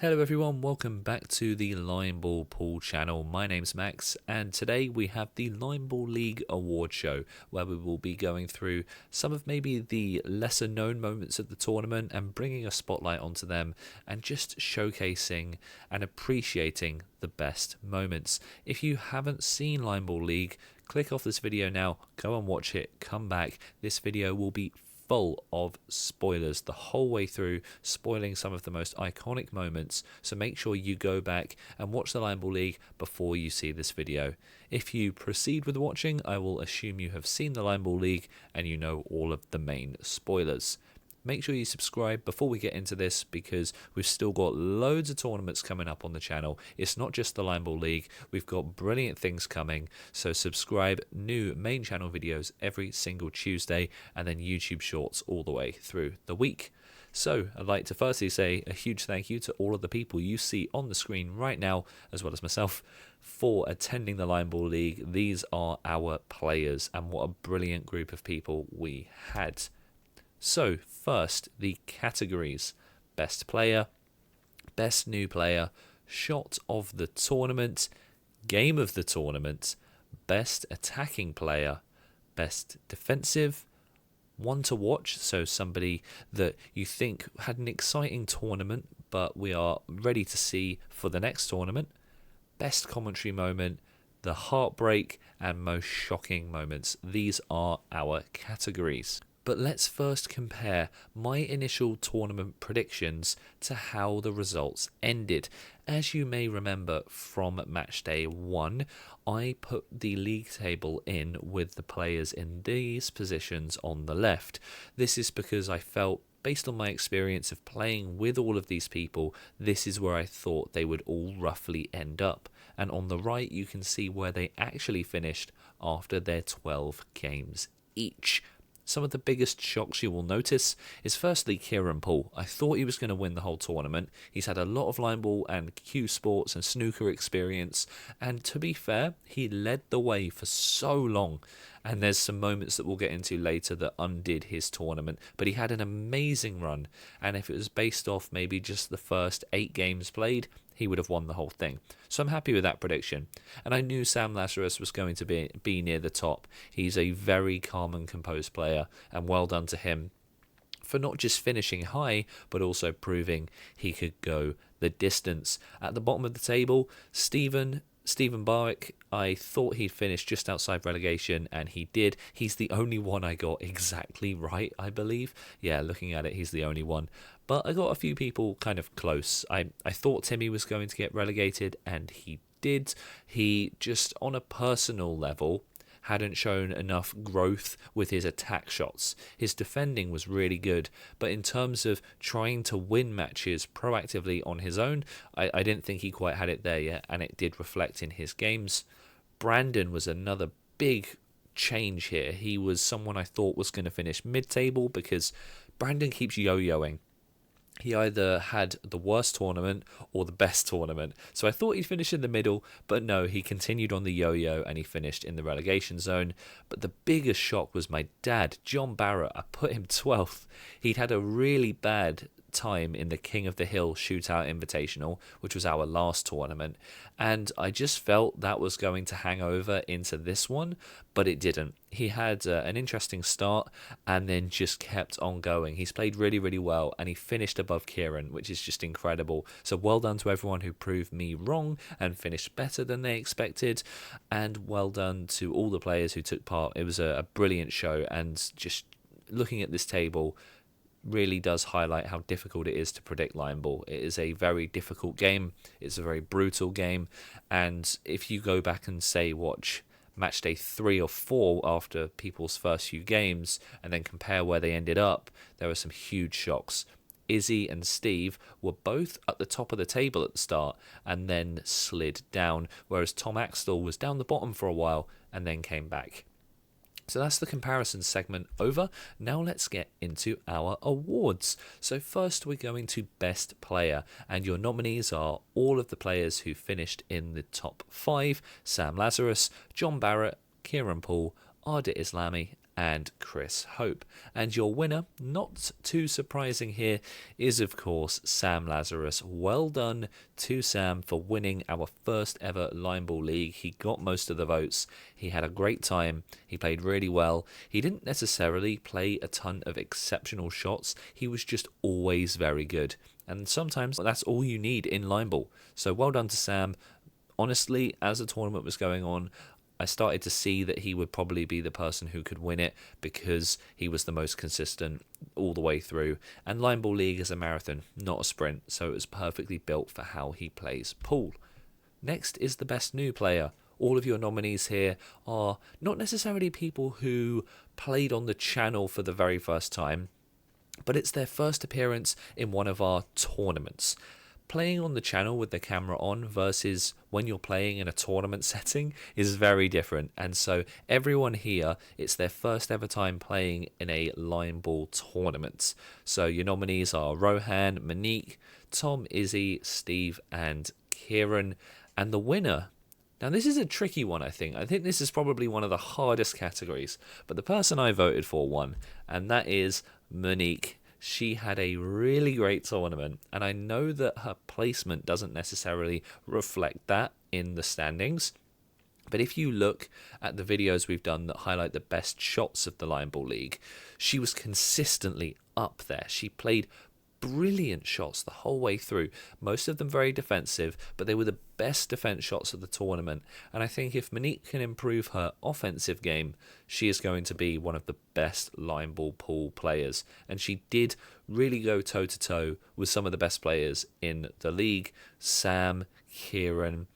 Hello everyone, welcome back to the Line Ball Pool channel. My name's Max and today we have the Line Ball League Award Show where we will be going through some of maybe the lesser known moments of the tournament and bringing a spotlight onto them and just showcasing and appreciating the best moments. If you haven't seen Line Ball League, click off this video now, go and watch it, come back. This video will be full of spoilers the whole way through, spoiling some of the most iconic moments, so make sure you go back and watch the Line Ball League before you see this video. If you proceed with watching, I will assume you have seen the Line Ball League and you know all of the main spoilers. Make sure you subscribe before we get into this because we've still got loads of tournaments coming up on the channel. It's not just the Line Ball League, we've got brilliant things coming. So subscribe, new main channel videos every single Tuesday and then YouTube shorts all the way through the week. So I'd like to firstly say a huge thank you to all of the people you see on the screen right now, as well as myself, for attending the Line Ball League. These are our players and what a brilliant group of people we had. So, first, the categories: Best Player, Best New Player, Shot of the Tournament, Game of the Tournament, Best Attacking Player, Best Defensive, One to Watch, so somebody that you think had an exciting tournament, but we are ready to see for the next tournament, Best Commentary Moment, the Heartbreak, and Most Shocking Moments. These are our categories. But let's first compare my initial tournament predictions to how the results ended. As you may remember from match day 1, I put the league table in with the players in these positions on the left. This is because I felt, based on my experience of playing with all of these people, this is where I thought they would all roughly end up. And on the right you can see where they actually finished after their 12 games each. Some of the biggest shocks you will notice is firstly Kieran Poole. I thought he was going to win the whole tournament. He's had a lot of line ball and cue sports and snooker experience, and to be fair, he led the way for so long. And there's some moments that we'll get into later that undid his tournament, but he had an amazing run, and if it was based off maybe just the first 8 games played, he would have won the whole thing. So I'm happy with that prediction. And I knew Sam Lazarus was going to be near the top. He's a very calm and composed player, and well done to him for not just finishing high, but also proving he could go the distance. At the bottom of the table, Stephen Barwick, I thought he'd finish just outside relegation, and he did. He's the only one I got exactly right, I believe. Yeah, looking at it, he's the only one. But I got a few people kind of close. I thought Timmy was going to get relegated, and he did. He just, on a personal level, hadn't shown enough growth with his attack shots. His defending was really good, but in terms of trying to win matches proactively on his own, I didn't think he quite had it there yet, and it did reflect in his games. Brandon was another big change here. He was someone I thought was going to finish mid-table because Brandon keeps yo-yoing. He either had the worst tournament or the best tournament. So I thought he'd finish in the middle, but no, he continued on the yo-yo and he finished in the relegation zone. But the biggest shock was my dad, John Barrett. I put him 12th. He'd had a really bad time in the King of the Hill Shootout Invitational, which was our last tournament, and I just felt that was going to hang over into this one, but it didn't. He had an interesting start and then just kept on going. He's played really, really well, and he finished above Kieran, which is just incredible. So well done to everyone who proved me wrong and finished better than they expected, and well done to all the players who took part. It was a brilliant show, and just looking at this table really does highlight how difficult it is to predict line ball. It is a very difficult game. It's a very brutal game. And if you go back and say watch match day 3 or 4 after people's first few games and then compare where they ended up, there were some huge shocks. Izzy and Steve were both at the top of the table at the start and then slid down, whereas Tom Axtell was down the bottom for a while and then came back. So that's the comparison segment over. Now let's get into our awards. So first we're going to Best Player, and your nominees are all of the players who finished in the top 5: Sam Lazarus, John Barrett, Kieran Poole, Ardit Islami, and Chris Hope. And your winner, not too surprising here, is of course Sam Lazarus. Well done to Sam for winning our first ever Line Ball League. He got most of the votes. He had a great time. He played really well. He didn't necessarily play a ton of exceptional shots. He was just always very good. And sometimes that's all you need in Line Ball. So well done to Sam. Honestly, as the tournament was going on, I started to see that he would probably be the person who could win it because he was the most consistent all the way through. And Line Ball League is a marathon, not a sprint, so it was perfectly built for how he plays pool. Next is the best new player. All of your nominees here are not necessarily people who played on the channel for the very first time, but it's their first appearance in one of our tournaments. Playing on the channel with the camera on versus when you're playing in a tournament setting is very different. And so everyone here, it's their first ever time playing in a Line Ball tournament. So your nominees are Rohan, Monique, Tom, Izzy, Steve and Kieran. And the winner, now this is a tricky one I think. I think this is probably one of the hardest categories. But the person I voted for won, and that is Monique. She had a really great tournament, and I know that her placement doesn't necessarily reflect that in the standings. But if you look at the videos we've done that highlight the best shots of the Line Ball League, she was consistently up there. She played brilliant shots the whole way through, most of them very defensive, but they were the best defense shots of the tournament. And I think if Monique can improve her offensive game, she is going to be one of the best Line Ball pool players. And she did really go toe to toe with some of the best players in the league. Sam, Kieran,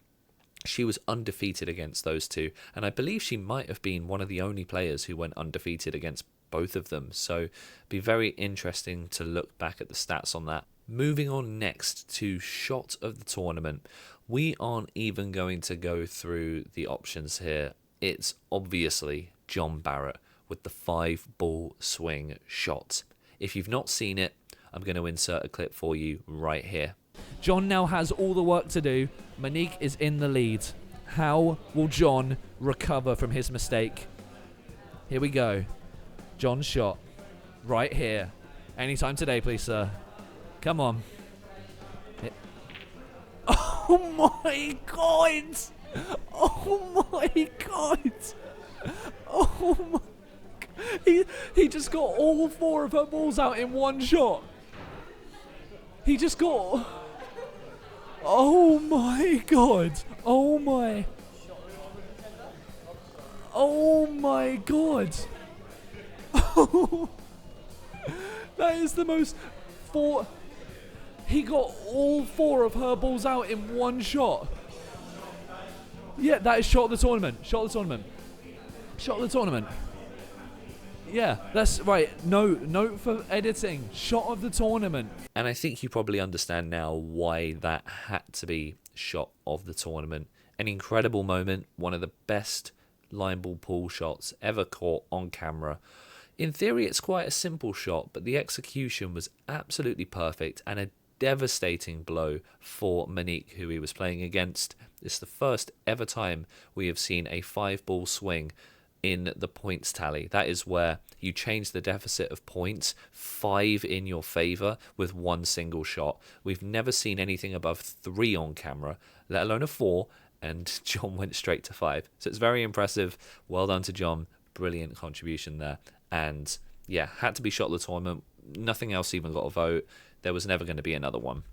she was undefeated against those two, and I believe she might have been one of the only players who went undefeated against both of them. So be very interesting to look back at the stats on that. Moving on next to shot of the tournament, we aren't even going to go through the options here. It's obviously John Barrett with the 5-ball swing shot. If you've not seen it, I'm going to insert a clip for you right here. John now has all the work to do. Monique is in the lead. How will John recover from his mistake? Here we go. John's shot. Right here. Anytime today, please, sir. Come on. Oh my God! Oh my God! Oh my... He just got all 4 of her balls out in one shot. He just got... Oh my God! Oh my... Oh my God! Oh, that is the most... He got all 4 of her balls out in one shot. Yeah, that is shot of the tournament. Shot of the tournament. Shot of the tournament. Yeah, that's right. Note for editing. Shot of the tournament. And I think you probably understand now why that had to be shot of the tournament. An incredible moment. One of the best Line Ball pool shots ever caught on camera. In theory, it's quite a simple shot, but the execution was absolutely perfect and a devastating blow for Monique, who he was playing against. It's the first ever time we have seen a 5-ball swing in the points tally. That is where you change the deficit of points 5 in your favour with one single shot. We've never seen anything above 3 on camera, let alone a 4, and John went straight to 5. So it's very impressive. Well done to John. Brilliant contribution there. And yeah, had to be shot of the tournament. Nothing else even got a vote. There was never going to be another one.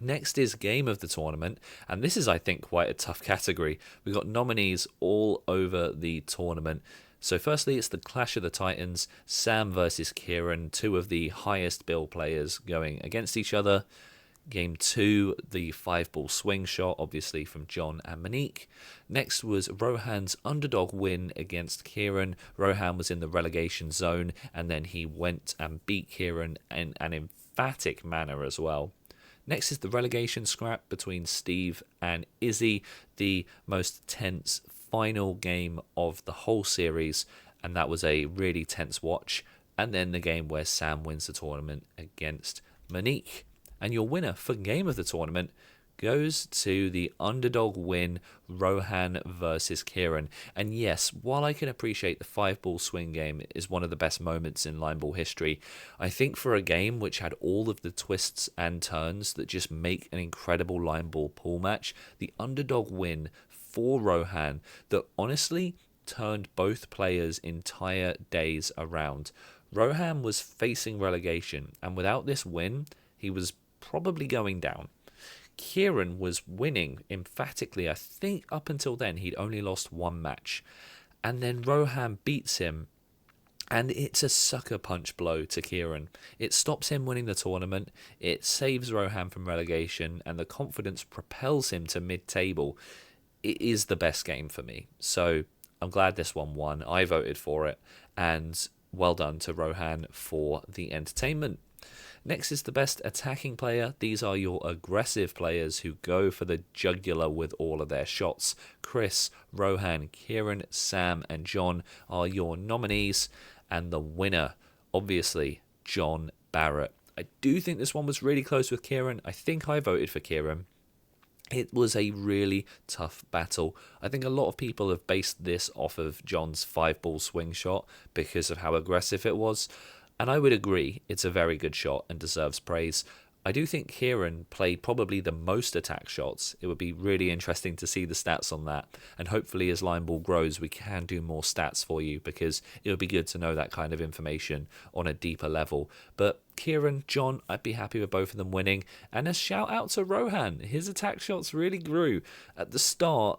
Next is game of the tournament, and this is, I think, quite a tough category. We've got nominees all over the tournament. So firstly, it's the Clash of the Titans, Sam versus Kieran, 2 of the highest bill players going against each other. Game 2, the 5-ball swing shot, obviously from John and Monique. Next was Rohan's underdog win against Kieran. Rohan was in the relegation zone, and then he went and beat Kieran in an emphatic manner as well. Next is the relegation scrap between Steve and Izzy, the most tense final game of the whole series, and that was a really tense watch. And then the game where Sam wins the tournament against Monique. And your winner for game of the tournament goes to the underdog win, Rohan versus Kieran. And yes, while I can appreciate the 5-ball swing game is one of the best moments in line ball history, I think for a game which had all of the twists and turns that just make an incredible line ball pool match, the underdog win for Rohan that honestly turned both players' entire days around. Rohan was facing relegation, and without this win, he was probably going down. Kieran was winning emphatically. I think up until then he'd only lost one match. And then Rohan beats him, and it's a sucker punch blow to Kieran. It stops him winning the tournament, it saves Rohan from relegation, and the confidence propels him to mid-table. It is the best game for me. So I'm glad this one won. I voted for it, and well done to Rohan for the entertainment. Next is the best attacking player. These are your aggressive players who go for the jugular with all of their shots. Chris, Rohan, Kieran, Sam, and John are your nominees. And the winner, obviously, John Barrett. I do think this one was really close with Kieran. I think I voted for Kieran. It was a really tough battle. I think a lot of people have based this off of John's 5-ball swing shot because of how aggressive it was. And I would agree, it's a very good shot and deserves praise. I do think Kieran played probably the most attack shots. It would be really interesting to see the stats on that. And hopefully as line ball grows, we can do more stats for you because it would be good to know that kind of information on a deeper level. But Kieran, John, I'd be happy with both of them winning. And a shout out to Rohan. His attack shots really grew. At the start,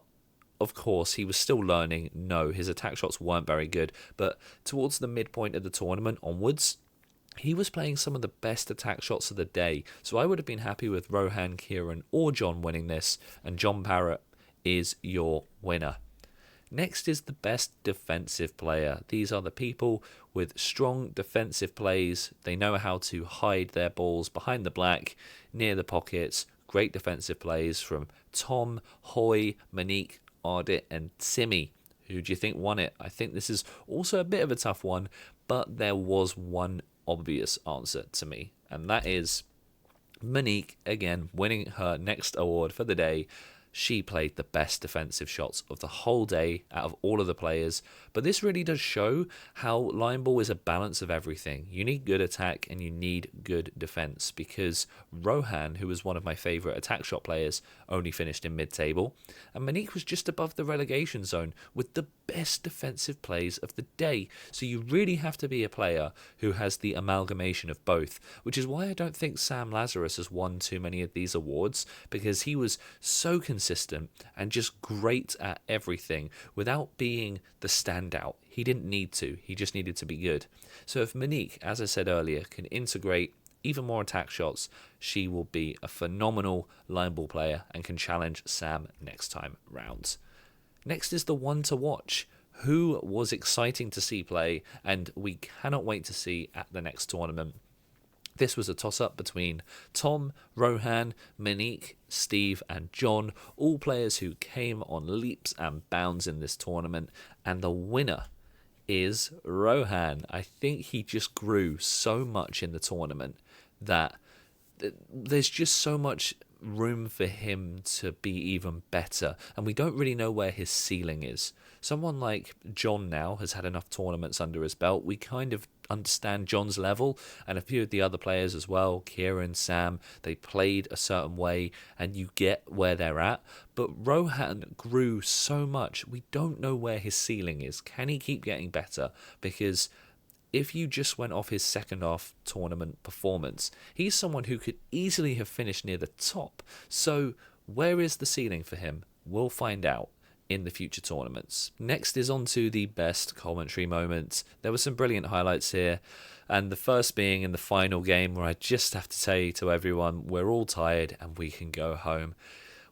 of course, he was still learning. No, his attack shots weren't very good. But towards the midpoint of the tournament onwards, he was playing some of the best attack shots of the day. So I would have been happy with Rohan, Kieran, or John winning this. And John Barrett is your winner. Next is the best defensive player. These are the people with strong defensive plays. They know how to hide their balls behind the black, near the pockets. Great defensive plays from Tom, Hoy, Monique, Ardit, and Timmy. Who do you think won it? I think this is also a bit of a tough one, but there was one obvious answer to me, and that is Monique, again, winning her next award for the day. She played the best defensive shots of the whole day out of all of the players. But this really does show how line ball is a balance of everything. You need good attack and you need good defense, because Rohan, who was one of my favorite attack shot players, only finished in mid-table, and Monique was just above the relegation zone with the best defensive plays of the day. So you really have to be a player who has the amalgamation of both, which is why I don't think Sam Lazarus has won too many of these awards, because he was so consistent and just great at everything without being the standout. He didn't need to. He just needed to be good. So if Monique, as I said earlier, can integrate even more attack shots, she will be a phenomenal line ball player and can challenge Sam next time round. Next is the one to watch, who was exciting to see play and we cannot wait to see at the next tournament. This was a toss-up between Tom, Rohan, Monique, Steve and John, all players who came on leaps and bounds in this tournament, and the winner is Rohan. I think he just grew so much in the tournament that there's just so much room for him to be even better, and we don't really know where his ceiling is. Someone like John now has had enough tournaments under his belt. We kind of understand John's level, and a few of the other players as well, Kieran, Sam, they played a certain way and you get where they're at. But Rohan grew so much, we don't know where his ceiling is. Can he keep getting better? Because if you just went off his second half tournament performance, he's someone who could easily have finished near the top. So where is the ceiling for him? We'll find out in the future tournaments. Next is on to the best commentary moments. There were some brilliant highlights here, and the first being in the final game, where I just have to say to everyone, we're all tired and we can go home.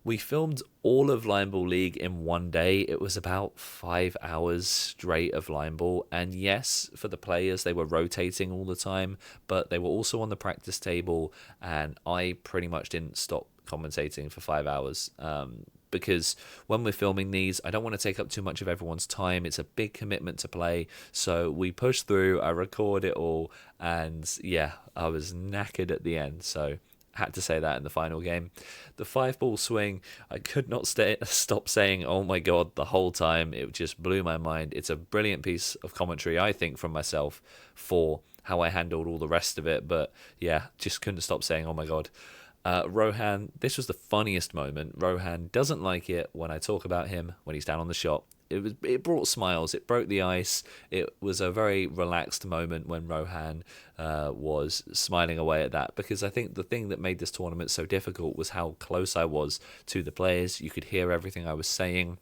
We filmed all of Line Ball League in one day. It was about 5 hours straight of line ball. And yes, for the players, they were rotating all the time, but they were also on the practice table. And I pretty much didn't stop commentating for 5 hours. Because when we're filming these, I don't want to take up too much of everyone's time. It's a big commitment to play. So we push through, I record it all. And yeah, I was knackered at the end. So Had to say that in the final game. The 5-ball swing, I could not stop saying, oh my god, the whole time. It just blew my mind. It's a brilliant piece of commentary, I think, from myself for how I handled all the rest of it. But yeah, just couldn't stop saying, oh my god. Rohan, this was the funniest moment. Rohan doesn't like it when I talk about him when he's down on the shot. It brought smiles. It broke the ice. It was a very relaxed moment when Rohan was smiling away at that, because I think the thing that made this tournament so difficult was how close I was to the players. You could hear everything I was saying,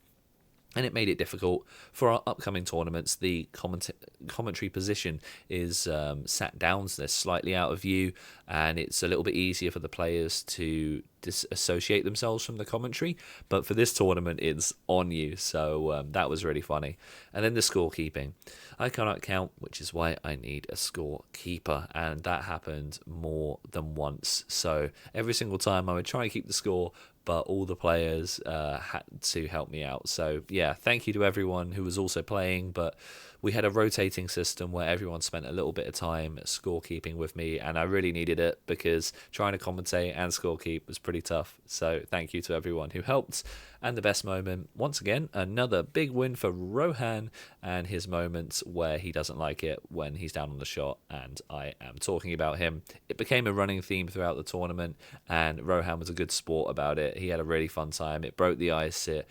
and it made it difficult for our upcoming tournaments. The commentary position is sat down, so they're slightly out of view, and it's a little bit easier for the players to disassociate themselves from the commentary. But for this tournament, it's on you, so that was really funny. And then the scorekeeping. I cannot count, which is why I need a scorekeeper, and that happened more than once. So every single time I would try and keep the score, but all the players had to help me out. So yeah, thank you to everyone who was also playing, but we had a rotating system where everyone spent a little bit of time scorekeeping with me, and I really needed it because trying to commentate and scorekeep was pretty tough. So thank you to everyone who helped. And the best moment, once again, another big win for Rohan and his moments where he doesn't like it when he's down on the shot, and I am talking about him. It became a running theme throughout the tournament, and Rohan was a good sport about it. He had a really fun time. It broke the ice. It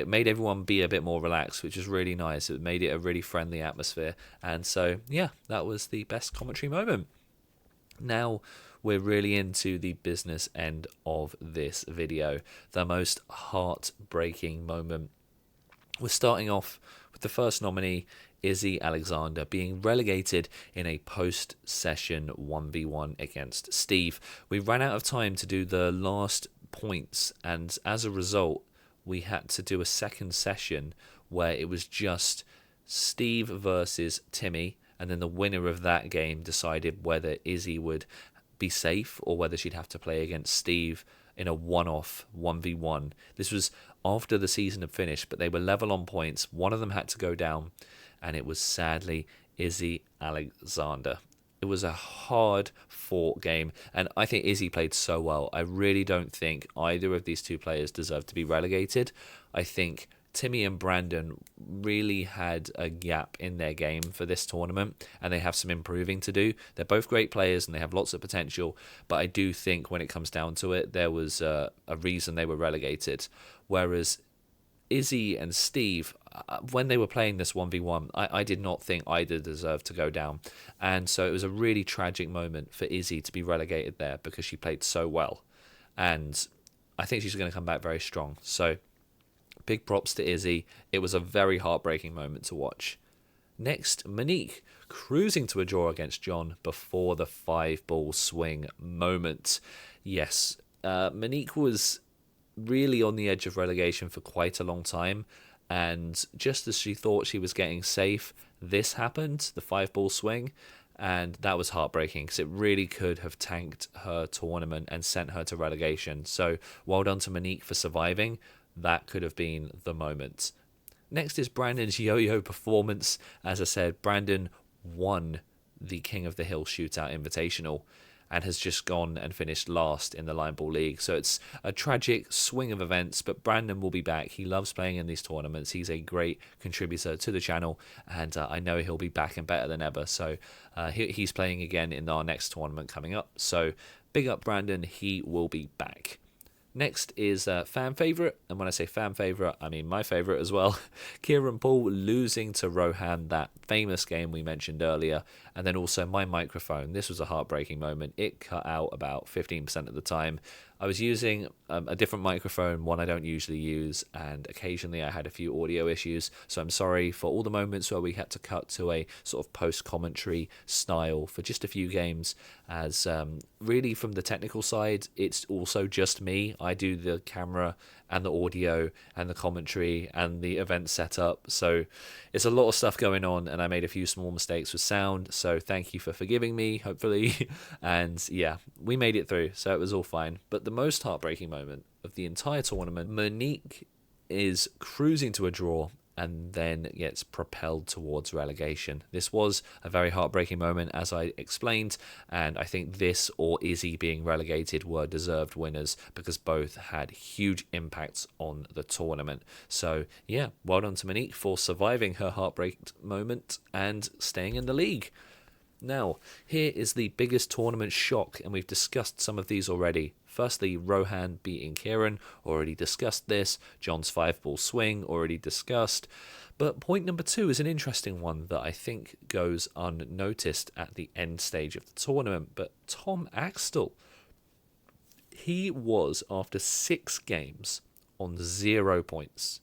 made everyone be a bit more relaxed, which was really nice. It made it a really friendly atmosphere. And so, yeah, that was the best commentary moment. Now, we're really into the business end of this video, the most heartbreaking moment. We're starting off with the first nominee, Izzy Alexander, being relegated in a post-session 1v1 against Steve. We ran out of time to do the last points, and as a result, we had to do a second session where it was just Steve versus Timmy, and then the winner of that game decided whether Izzy would be safe or whether she'd have to play against Steve in a one-off 1v1. This was after the season had finished, but they were level on points. One of them had to go down, and it was sadly Izzy Alexander. It was a hard-fought game, and I think Izzy played so well. I really don't think either of these two players deserve to be relegated. I think Timmy and Brandon really had a gap in their game for this tournament, and they have some improving to do. They're both great players and they have lots of potential, but I do think when it comes down to it, there was a reason they were relegated. Whereas Izzy and Steve, when they were playing this 1v1, I did not think either deserved to go down. And so it was a really tragic moment for Izzy to be relegated there because she played so well. And I think she's going to come back very strong. So big props to Izzy. It was a very heartbreaking moment to watch. Next, Monique cruising to a draw against John before the 5-ball swing moment. Yes, Monique was really on the edge of relegation for quite a long time, and just as she thought she was getting safe, this happened, the 5-ball swing, and that was heartbreaking because it really could have tanked her tournament and sent her to relegation. So well done to Monique for surviving. That could have been the moment. Next is Brandon's yo-yo performance. As I said, Brandon won the King of the Hill Shootout Invitational and has just gone and finished last in the Line Ball League. So it's a tragic swing of events, but Brandon will be back. He loves playing in these tournaments. He's a great contributor to the channel, and I know he'll be back and better than ever. So he's playing again in our next tournament coming up. So big up Brandon, he will be back. Next is fan favourite, and when I say fan favourite, I mean my favourite as well. Kieran Paul losing to Rohan, that famous game we mentioned earlier, and then also my microphone. This was a heartbreaking moment. It cut out about 15% of the time. I was using a different microphone, one I don't usually use, and occasionally I had a few audio issues, so I'm sorry for all the moments where we had to cut to a sort of post-commentary style for just a few games, as really from the technical side, it's also just me. I do the camera and the audio and the commentary and the event setup, so it's a lot of stuff going on, and I made a few small mistakes with sound, so thank you for forgiving me, hopefully. And yeah, we made it through, so it was all fine. But the most heartbreaking moment of the entire tournament, Monique is cruising to a draw and then gets propelled towards relegation. This was a very heartbreaking moment, as I explained, and I think this or Izzy being relegated were deserved winners because both had huge impacts on the tournament. So yeah, well done to Monique for surviving her heartbreak moment and staying in the league. Now, here is the biggest tournament shock, and we've discussed some of these already. Firstly, Rohan beating Kieran, already discussed this. John's 5-ball swing, already discussed. But point number 2 is an interesting one that I think goes unnoticed at the end stage of the tournament. But Tom Axtell, he was, after 6 games, on 0 points.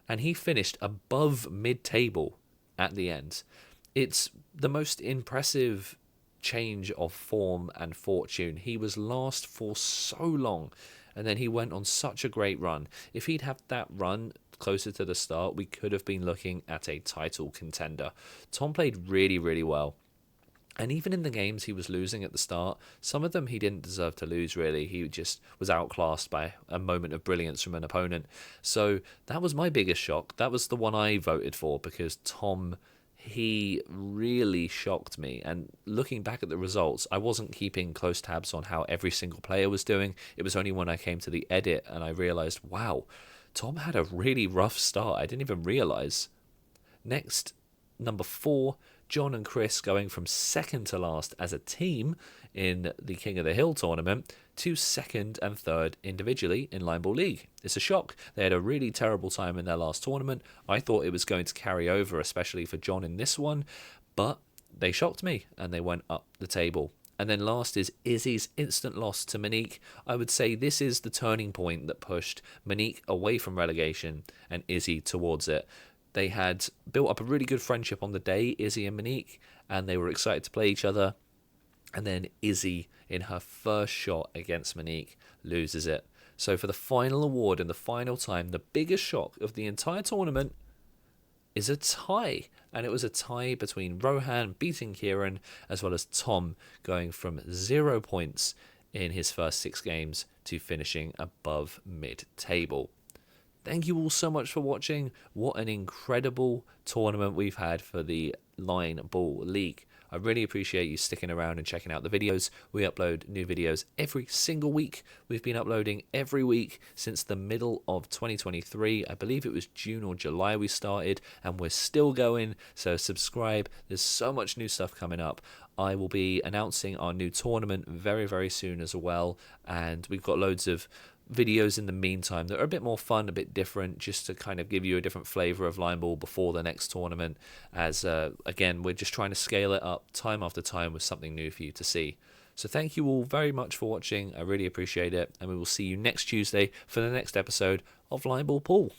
And he finished above mid-table at the end. It's the most impressive change of form and fortune. He was last for so long, and then he went on such a great run. If he'd had that run closer to the start, we could have been looking at a title contender. Tom played really, really well. And even in the games he was losing at the start, some of them he didn't deserve to lose, really. He just was outclassed by a moment of brilliance from an opponent. So that was my biggest shock. That was the one I voted for, because Tom, he really shocked me. And looking back at the results, I wasn't keeping close tabs on how every single player was doing. It was only when I came to the edit and I realised, wow, Tom had a really rough start. I didn't even realise. Next, number 4, John and Chris going from second to last as a team in the King of the Hill tournament to second and third individually in Line Ball League. It's a shock. They had a really terrible time in their last tournament. I thought it was going to carry over, especially for John in this one, but they shocked me and they went up the table. And then last is Izzy's instant loss to Monique. I would say this is the turning point that pushed Monique away from relegation and Izzy towards it. They had built up a really good friendship on the day, Izzy and Monique, and they were excited to play each other. And then Izzy, in her first shot against Monique, loses it. So for the final award and the final time, the biggest shock of the entire tournament is a tie. And it was a tie between Rohan beating Kieran, as well as Tom going from 0 points in his first 6 games to finishing above mid-table. Thank you all so much for watching. What an incredible tournament we've had for the Line Ball League. I really appreciate you sticking around and checking out the videos. We upload new videos every single week. We've been uploading every week since the middle of 2023. I believe it was June or July we started, and we're still going. So subscribe. There's so much new stuff coming up. I will be announcing our new tournament very, very soon as well. And we've got loads of videos in the meantime that are a bit more fun, a bit different, just to kind of give you a different flavour of line ball before the next tournament, as again, we're just trying to scale it up time after time with something new for you to see. So thank you all very much for watching. I really appreciate it, and we will see you next Tuesday for the next episode of Line Ball Pool.